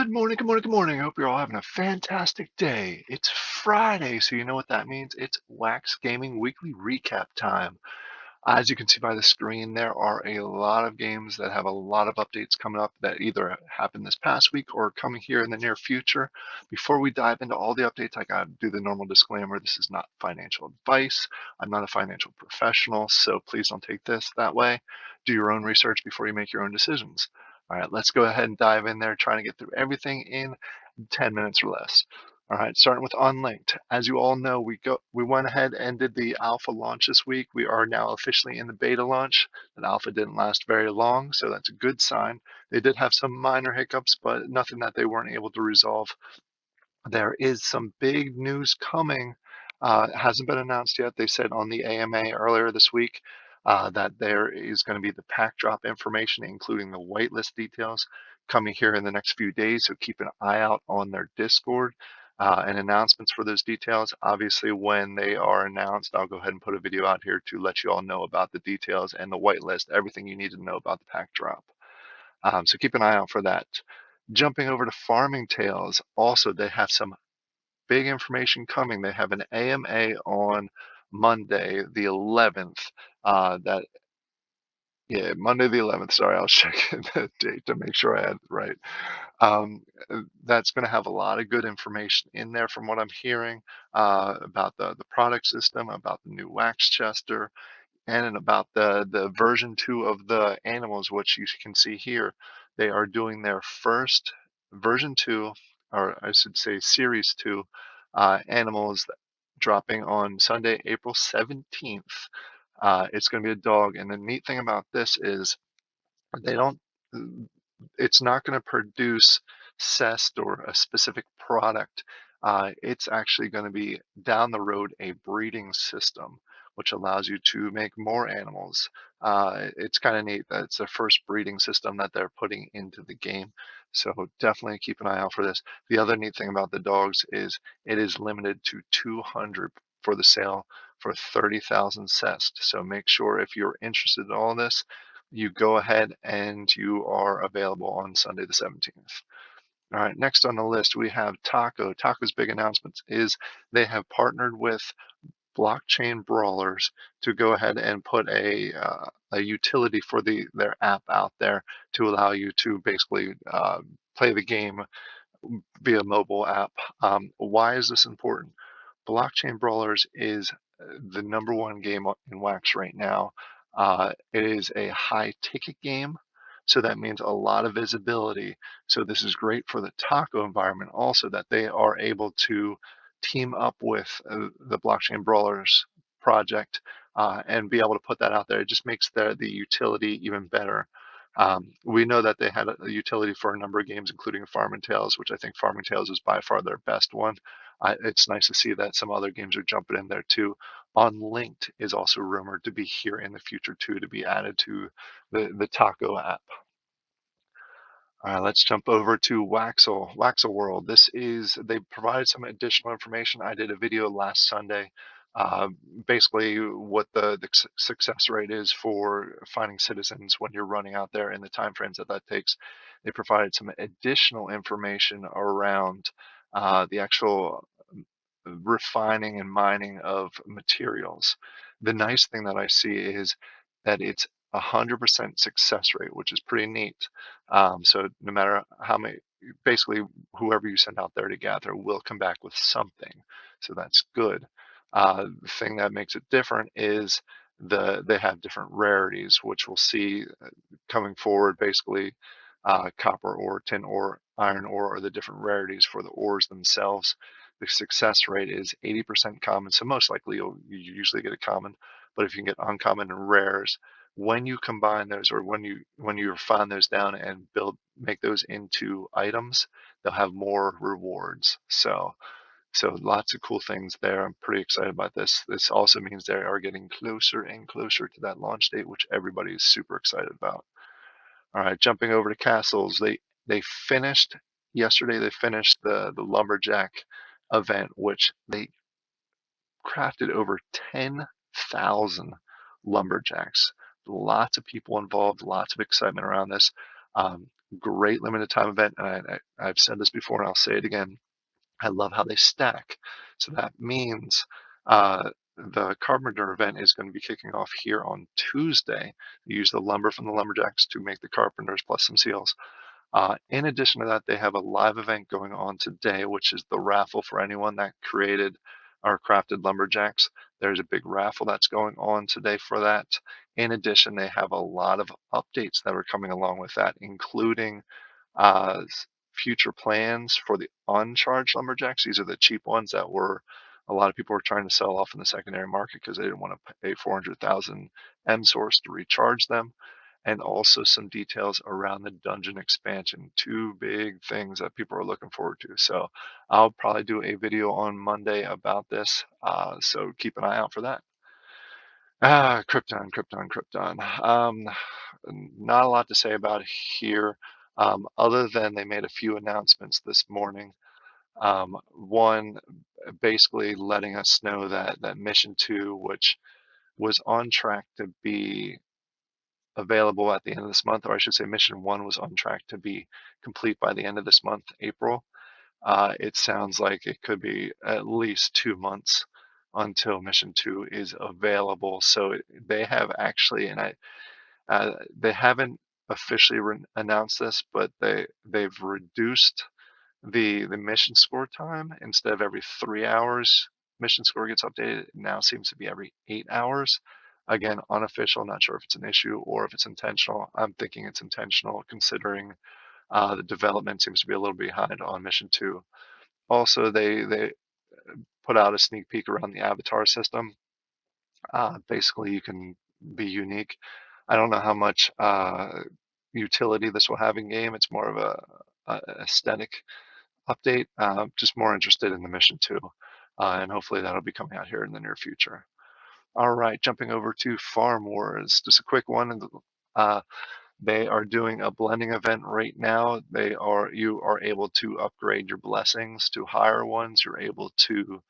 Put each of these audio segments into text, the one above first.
Good morning, good morning, good morning. I hope you're all having a fantastic day. It's Friday, so you know what that means. It's Wax Gaming Weekly Recap time. As you can see by the screen, there are a lot of games that have a lot of updates coming up that either happened this past week or coming here in the near future. Before we dive into all the updates, I gotta do the normal disclaimer. This is not financial advice. I'm not a financial professional, so please don't take this that way. Do your own research before you make your own decisions. All right, let's go ahead and dive in there, trying to get through everything in 10 minutes or less. All right, starting with Unlinked. As you all know, we went ahead and did the alpha launch this week. We are now officially in the beta launch. That alpha didn't last very long, so that's a good sign. They did have some minor hiccups, but nothing that they weren't able to resolve. There is some big news coming. It hasn't been announced yet. They said on the AMA earlier this week that there is going to be the pack drop information, including the whitelist details, coming here in the next few days. So keep an eye out on their Discord and announcements for those details. Obviously, when they are announced, I'll go ahead and put a video out here to let you all know about the details and the whitelist, everything you need to know about the pack drop. So keep an eye out for that. Jumping over to Farming Tales, also they have some big information coming. They have an AMA on Monday, the 11th. That Yeah, Monday the 11th. Sorry, I'll check the date to make sure I had it right. That's going to have a lot of good information in there from what I'm hearing about the product system, about the new wax chester, and about the version 2 of the animals, which you can see here. They are doing their first version 2, or I should say series 2, animals dropping on Sunday, April 17th. It's going to be a dog, and the neat thing about this is they don't it's not going to produce CEST or a specific product. It's actually going to be down the road a breeding system, which allows you to make more animals. It's kind of neat that it's the first breeding system that they're putting into the game. So definitely keep an eye out for this. The other neat thing about the dogs is it is limited to 200 for the sale for 30,000 CEST. So make sure if you're interested in all this, you go ahead and you are available on Sunday the 17th. All right, next on the list we have Taco. Taco's big announcement is they have partnered with blockchain brawlers to go ahead and put a utility for their app out there to allow you to basically play the game via mobile app. Why is this important? Blockchain Brawlers is the #1 game in Wax right now. It is a high ticket game, so that means a lot of visibility. So this is great for the taco environment also, that they are able to team up with the Blockchain Brawlers project and be able to put that out there. It just makes the utility even better. We know that they had a utility for a number of games, including Farming Tales, which I think Farming Tales is by far their best one. It's nice to see that some other games are jumping in there too. Unlinked is also rumored to be here in the future too, to be added to the Taco app. All right, let's jump over to Waxel World. They provided some additional information. I did a video last Sunday, uh, basically what the success rate is for finding citizens when you're running out there and the timeframes that takes. They provided some additional information around the actual refining and mining of materials. The nice thing that I see is that it's 100% success rate, which is pretty neat. So no matter how many, basically whoever you send out there to gather will come back with something. So that's good. The thing that makes it different is they have different rarities, which we'll see coming forward. Basically, copper ore, tin ore, iron ore are the different rarities for the ores themselves. The success rate is 80% common, so most likely you usually get a common. But if you can get uncommon and rares, when you combine those, or when you refine those down and make those into items, they'll have more rewards. So lots of cool things there. I'm pretty excited about this. This also means they are getting closer and closer to that launch date, which everybody is super excited about. All right, jumping over to castles. They finished yesterday. They finished the lumberjack event, which they crafted over 10,000 lumberjacks. Lots of people involved. Lots of excitement around this. Great limited time event, and I've said this before and I'll say it again. I love how they stack. So that means the Carpenter event is going to be kicking off here on Tuesday. You use the lumber from the lumberjacks to make the carpenters plus some seals. In addition to that, they have a live event going on today, which is the raffle for anyone that created or crafted lumberjacks. There's a big raffle that's going on today for that. In addition, they have a lot of updates that are coming along with that, including uh, future plans for the uncharged lumberjacks. These are the cheap ones that were a lot of people were trying to sell off in the secondary market because they didn't want to pay 400,000 M source to recharge them, and also some details around the dungeon expansion. Two big things that people are looking forward to. So I'll probably do a video on Monday about this. So keep an eye out for that. Krypton, Krypton, Krypton. Not a lot to say about here, other than they made a few announcements this morning. One, basically letting us know that Mission 2, which was on track to be available at the end of this month, or I should say Mission 1 was on track to be complete by the end of this month, April. It sounds like it could be at least 2 months until Mission 2 is available. So they have actually, and they haven't officially announced this, but they've reduced the mission score time. Instead of every 3 hours mission score gets updated, it now seems to be every 8 hours. Again, unofficial, not sure if it's an issue or if it's intentional. I'm thinking it's intentional, considering the development seems to be a little behind on Mission 2. Also, they put out a sneak peek around the avatar system. Basically, you can be unique. I don't know how much utility this will have in game. It's more of a aesthetic update. Just more interested in the mission 2, and hopefully that'll be coming out here in the near future. All right, jumping over to Farm Wars, just a quick one. Uh, they are doing a blending event right now. You are able to upgrade your blessings to higher ones. You're able to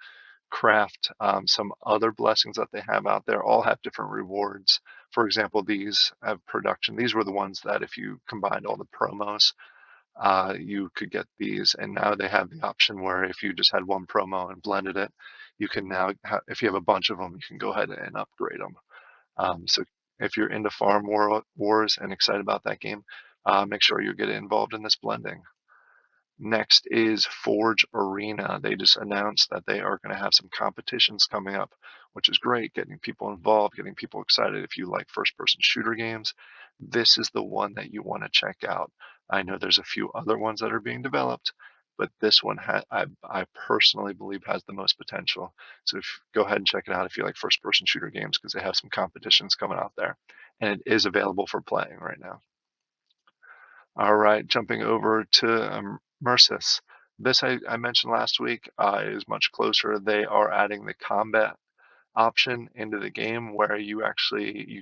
craft some other blessings that they have out there. All have different rewards. For example, these have production. These were the ones that if you combined all the promos, you could get these. And now they have the option where if you just had one promo and blended it, you can now, if you have a bunch of them, you can go ahead and upgrade them. So if you're into Wars and excited about that game, make sure you get involved in this blending. Next is Forge Arena. They just announced that they are going to have some competitions coming up, which is great, getting people involved, getting people excited. If you like first-person shooter games, this is the one that you want to check out. I know there's a few other ones that are being developed, but this one I personally believe has the most potential. So go ahead and check it out if you like first-person shooter games, because they have some competitions coming out there, and it is available for playing right now. All right, jumping over to Immersys. This I mentioned last week is much closer. They are adding the combat option into the game where you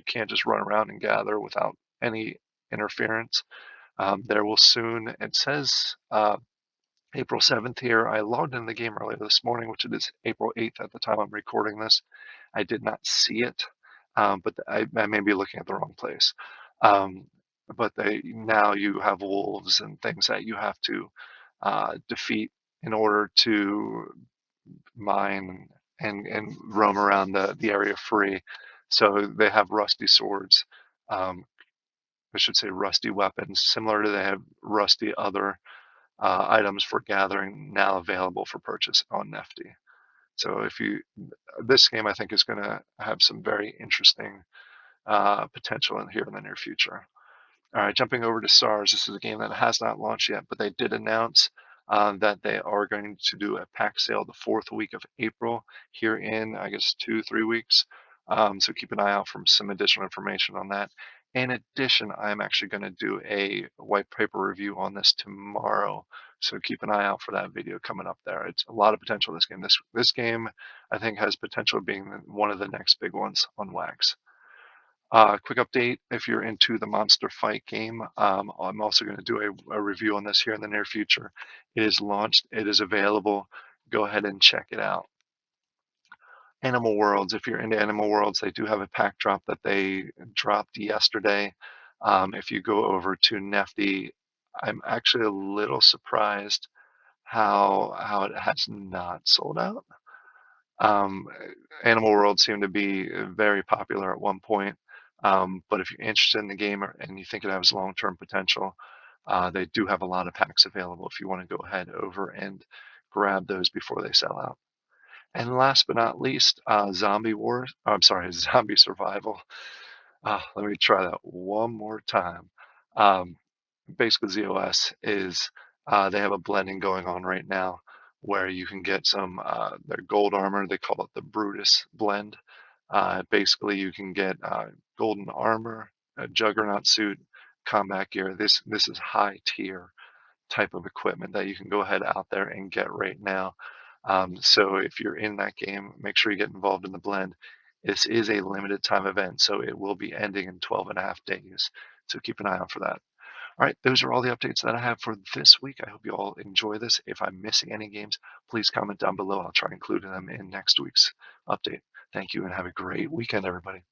can't just run around and gather without any interference. There will soon, it says April 7th here. I logged in the game earlier this morning, which it is April 8th at the time I'm recording this. I did not see it, but I may be looking at the wrong place. Um, but now you have wolves and things that you have to defeat in order to mine and roam around the area free. So they have rusty swords. Um, I should say rusty weapons, similar to they have rusty other items for gathering now available for purchase on Nifty. So this game I think is going to have some very interesting potential in here in the near future. All right, jumping over to SaaR's. This is a game that has not launched yet, but they did announce that they are going to do a pack sale the fourth week of April here in, I guess, 2-3 weeks. So keep an eye out for some additional information on that. In addition, I'm actually going to do a white paper review on this tomorrow. So keep an eye out for that video coming up there. It's a lot of potential in this game. This game, I think, has potential of being one of the next big ones on Wax. Quick update, if you're into the Monster Fight game, I'm also going to do a review on this here in the near future. It is launched. It is available. Go ahead and check it out. Animal Worlds, if you're into Animal Worlds, they do have a pack drop that they dropped yesterday. If you go over to Nifty, I'm actually a little surprised how it has not sold out. Um, Animal World seemed to be very popular at one point, but if you're interested in the game and you think it has long-term potential, they do have a lot of packs available if you want to go ahead over and grab those before they sell out. And last but not least, Zombie Wars. I'm sorry, Zombie Survival. Let me try that one more time. Um, Basically, ZOS is they have a blending going on right now where you can get some their gold armor. They call it the Brutus blend. Basically, you can get golden armor, a juggernaut suit, combat gear. This is high tier type of equipment that you can go ahead out there and get right now. So if you're in that game, make sure you get involved in the blend. This is a limited time event, so it will be ending in 12 and a half days. So keep an eye out for that. All right, those are all the updates that I have for this week. I hope you all enjoy this. If I'm missing any games, please comment down below. I'll try including them in next week's update. Thank you and have a great weekend, everybody.